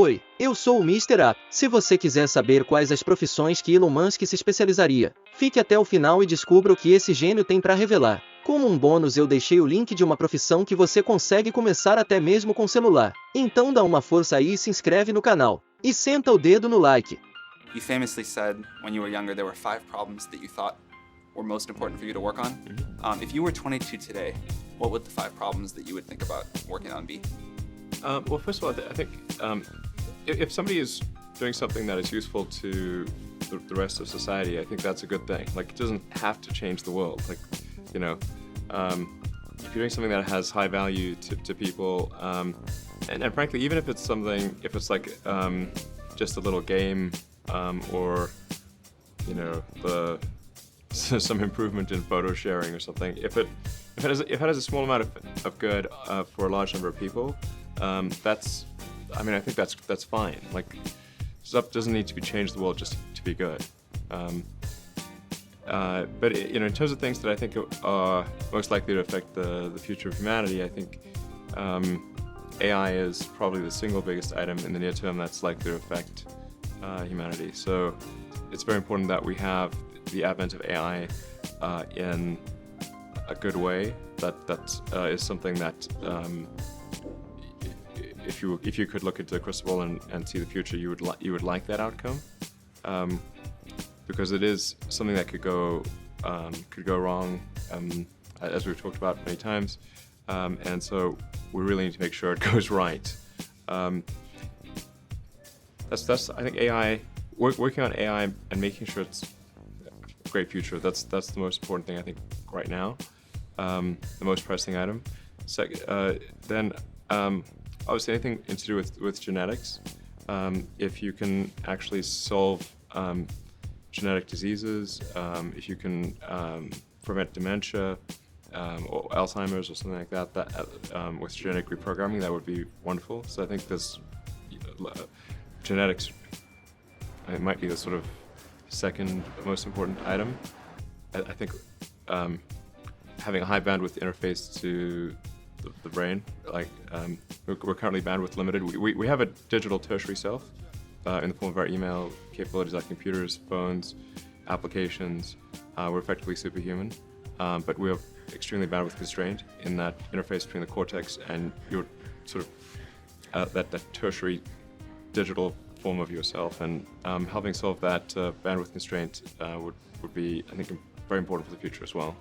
Oi, eu sou o Mr. A. Se você quiser saber quais as profissões que Elon Musk se especializaria, fique até o final e descubra o que esse gênio tem para revelar. Como um bônus eu deixei o link de uma profissão que você consegue começar até mesmo com celular. Então dá uma força aí e se inscreve no canal. E senta o dedo no like. You famously said when you were younger there were 5 problems that you thought were most important for you to work on. If you were 22 today, what would the 5 problems that you would think about working on be? Well, first of all, I think if somebody is doing something that is useful to the rest of society, I think that's a good thing. Like, it doesn't have to change the world. Like, you know, if you're doing something that has high value to people, and frankly, even if it's something, if it's like just a little game, or, you know, some improvement in photo sharing or something, if it has a small amount of good for a large number of people, I think that's fine. Like, stuff doesn't need to be changed the world just to be good. But you know, in terms of things that I think are most likely to affect the future of humanity, I think AI is probably the single biggest item in the near term that's likely to affect humanity. So it's very important that we have the advent of AI in a good way. That is something that if you could look into the crystal ball and see the future, you would like that outcome, because it is something that could go wrong, as we've talked about many times, and so we really need to make sure it goes right. That's I think AI, working on AI and making sure it's a great future. That's the most important thing I think right now, the most pressing item. Then obviously anything to do with genetics. If you can actually solve genetic diseases, if you can prevent dementia or Alzheimer's or something like that, with genetic reprogramming, that would be wonderful. So I think this genetics, it might be the sort of second most important item. I think having a high bandwidth interface to the brain, like we're currently bandwidth limited. We have a digital tertiary self in the form of our email capabilities, like computers, phones, applications. We're effectively superhuman, but we're extremely bandwidth constrained in that interface between the cortex and your sort of that tertiary digital form of yourself. And helping solve that bandwidth constraint would be, I think, very important for the future as well.